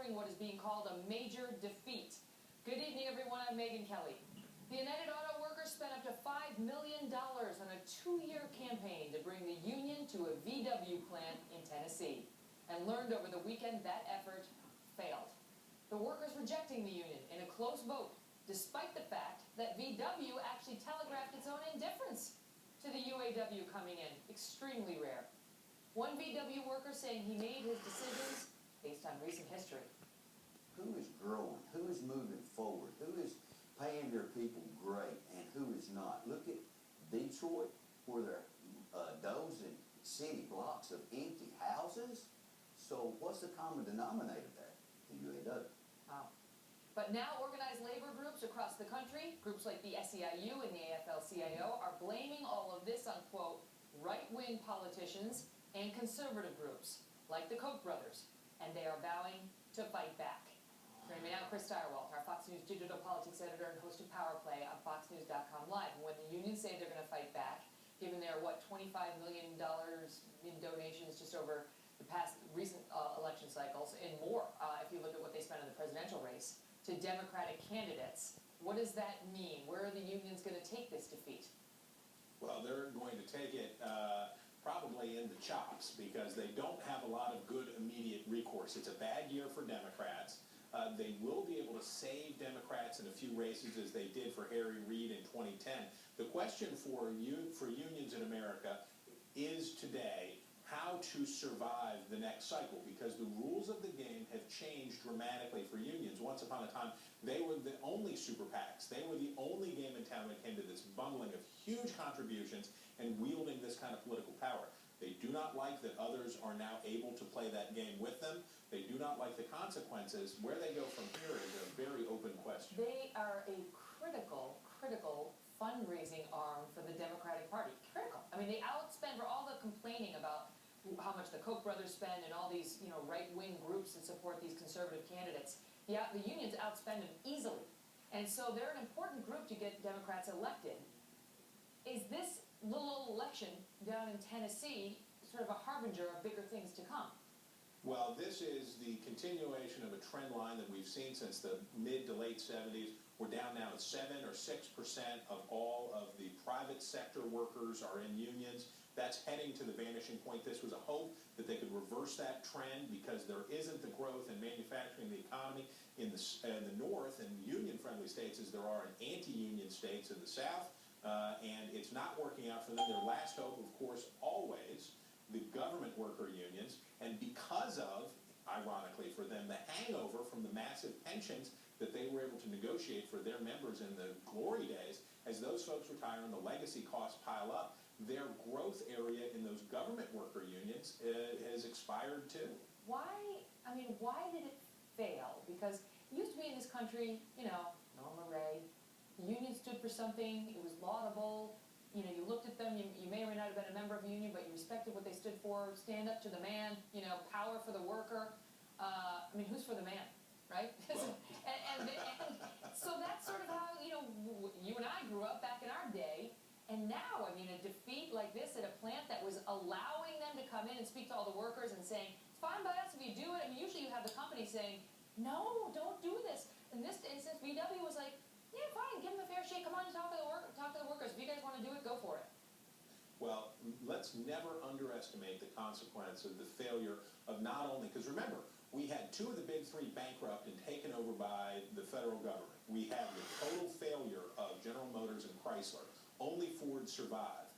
suffering what is being called a major defeat. Good evening, everyone. I'm Megan Kelly. The United Auto Workers spent up to $5 million on a 2-year campaign to bring the union to a VW plant in Tennessee, and learned over the weekend that effort failed. The workers rejecting the union in a close vote, despite the fact that VW actually telegraphed its own indifference to the UAW coming in. Extremely rare. One VW worker saying he made his decisions based on recent history. Who is growing? Who is moving forward? Who is paying their people great and who is not? Look at Detroit, where there are dozen city blocks of empty houses. So what's the common denominator there? The UAW. Wow. But now organized labor groups across the country, groups like the SEIU and the AFL-CIO, are blaming all of this on, quote, right-wing politicians and conservative groups, like the Koch brothers, and they are vowing to fight back. Joining me now, Chris Stirewalt, our Fox News digital politics editor and host of Power Play on FoxNews.com Live. And when the unions say they're going to fight back, given their, $25 million in donations just over the past recent election cycles, and more, if you look at what they spent on the presidential race, to Democratic candidates, what does that mean? Where are the unions going to take this defeat? Well, they're going to take it probably in the chops because they don't have a lot of good immediate recourse. It's a bad year for Democrats. They will be able to save Democrats in a few races as they did for Harry Reid in 2010. The question for unions in America is today how to survive the next cycle, because the rules of the game have changed dramatically for unions. Once upon a time, they were the only super PACs. They were the only game in town when it came to this bundling of huge contributions and wielding this kind of political power. They do not like that others are now able to play that game with them. They do not like the consequences. Where they go from here is a very open question. They are a critical fundraising arm for the Democratic Party. Critical. I mean, they outspend, for all the complaining about how much the Koch brothers spend and all these, right-wing groups that support these conservative candidates. Yeah, the unions outspend them easily. And so they're an important group to get Democrats elected. Is this little old election down in Tennessee sort of a harbinger of bigger things to come? Well, this is the continuation of a trend line that we've seen since the mid to late 70s. We're down now at 7 or 6% of all of the private sector workers are in unions. That's heading to the vanishing point. This was a hope that they could reverse that trend because there isn't the growth in manufacturing the economy in the north and union-friendly states as there are in anti-union states in the south, and it's not working out for them. Their last hope, of course, always the government worker unions, and because of, ironically for them, the hangover from the massive pensions that they were able to negotiate for their members in the glory days, as those folks retire and the legacy costs pile up, their growth area in those government worker unions has expired too. Why did it fail? Because it used to be in this country, Norma Ray, the union stood for something, it was laudable, you looked at them, you may or may not have been a member of a union, but you respected what they stood for, stand up to the man, power for the worker. Who's for the man, right? Well. and so that's sort of how, you and I grew up back in our day. And now, a defeat like this at a plant that was allowing them to come in and speak to all the workers and saying, it's fine by us if you do it. Usually you have the company saying, no, don't do this. In this instance, VW was like, yeah, fine, give them a fair shake. Come on, talk to the workers. If you guys want to do it, go for it. Well, let's never underestimate the consequence of the failure of not only, because remember, we had 2 of the big 3 bankrupt and taken over by the federal government. We have the total failure of General Motors and Chrysler. Only Ford survived.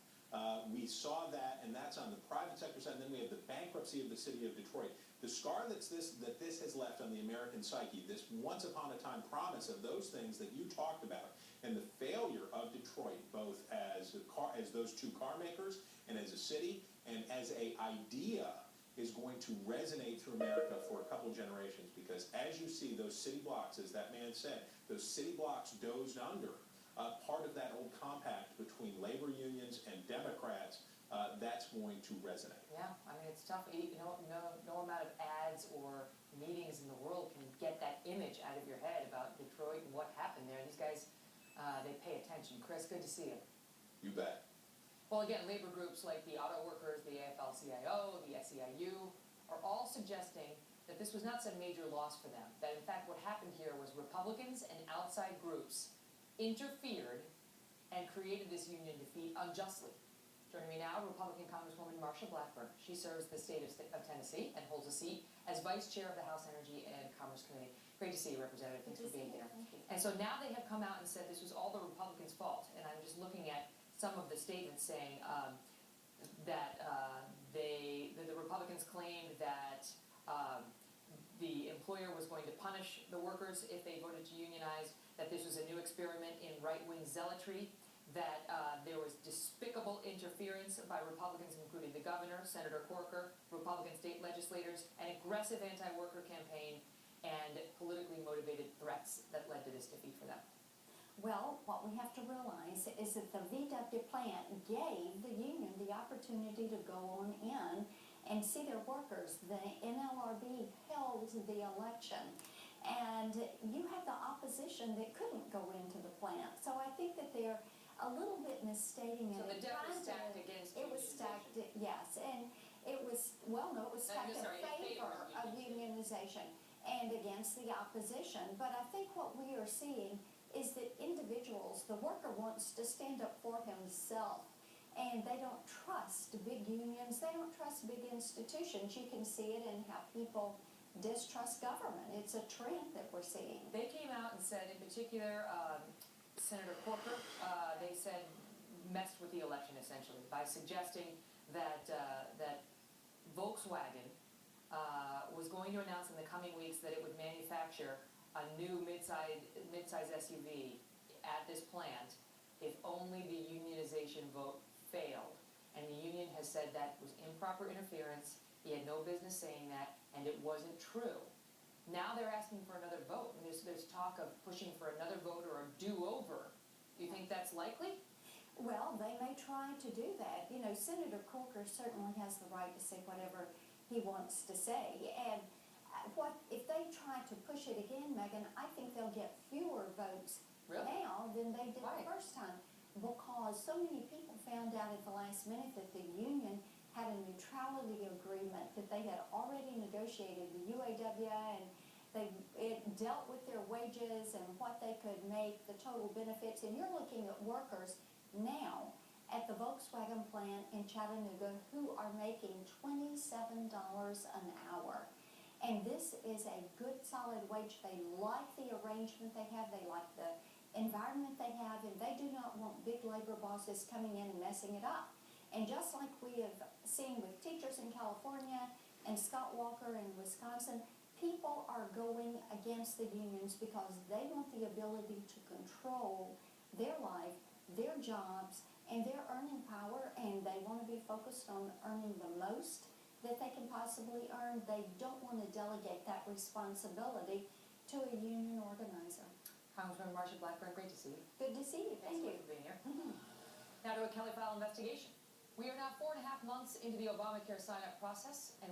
We saw that, and that's on the private sector side. And then we have the bankruptcy of the city of Detroit. The scar that this has left on the American psyche, this once upon a time promise of those things that you talked about, and the failure of Detroit, both as those 2 car makers and as a city and as a idea, is going to resonate through America for a couple generations. Because as you see those city blocks, as that man said, those city blocks dozed under. Part of that old compact between labor unions and Democrats, that's going to resonate. Yeah, it's tough. No amount of ads or meetings in the world can get that image out of your head about Detroit and what happened there. These guys, they pay attention. Chris, good to see you. You bet. Well, again, labor groups like the auto workers, the AFL-CIO, the SEIU, are all suggesting that this was not some major loss for them, that in fact what happened here was Republicans and outside groups interfered and created this union defeat unjustly. Joining me now, Republican Congresswoman Marsha Blackburn. She serves the state of Tennessee and holds a seat as Vice Chair of the House Energy and Commerce Committee. Great to see you, Representative. Thanks for being here. Thank you. And so now they have come out and said this was all the Republicans' fault. And I'm just looking at some of the statements saying that the Republicans claimed that the employer was going to punish the workers if they voted to unionize, that this was a new experiment in right-wing zealotry, that there was despicable interference by Republicans, including the governor, Senator Corker, Republican state legislators, an aggressive anti-worker campaign, and politically motivated threats that led to this defeat for them. Well, what we have to realize is that the VW plant gave the union the opportunity to go on in and see their workers. The NLRB held the election, and you had the opposition that couldn't go into the plant. So I think that they're a little bit misstating it. So the deck was stacked against It was stacked, unionization. yes, and it was, well, no, it was stacked in sorry, in favor favor of unionization and against the opposition. But I think what we are seeing is that individuals, the worker wants to stand up for himself, and they don't trust big unions, they don't trust big institutions. You can see it in how people distrust government. It's a trend that we're seeing. They came out and said, in particular, Senator Corker, they said, messed with the election essentially by suggesting that Volkswagen was going to announce in the coming weeks that it would manufacture a new mid-size SUV at this plant if only the unionization vote failed. And the union has said that was improper interference, he had no business saying that, and it wasn't true. Now they're asking for another vote, and there's talk of pushing for another vote or a do-over. Do you think that's likely? Well, they may try to do that. You know, Senator Corker certainly has the right to say whatever he wants to say. And what if they try to push it again, Megan, I think they'll get fewer votes Really? now than they did Why? the first time. Because so many people found out at the last minute that the union had a neutrality agreement that they had already negotiated, the UAW, and it dealt with their wages and what they could make, the total benefits. And you're looking at workers now at the Volkswagen plant in Chattanooga who are making $27 an hour. And this is a good solid wage. They like the arrangement they have, they like the environment they have, and they do not want big labor bosses coming in and messing it up. And just like we have seen with teachers in California and Scott Walker in Wisconsin, people are going against the unions because they want the ability to control their life, their jobs, and their earning power, and they want to be focused on earning the most that they can possibly earn. They don't want to delegate that responsibility to a union organizer. Congresswoman Marsha Blackburn, great to see you. Good to see you. Thank you. Thanks for being here. Mhm. Now to a Kelly File investigation. We are now 4.5 months into the Obamacare sign-up process, and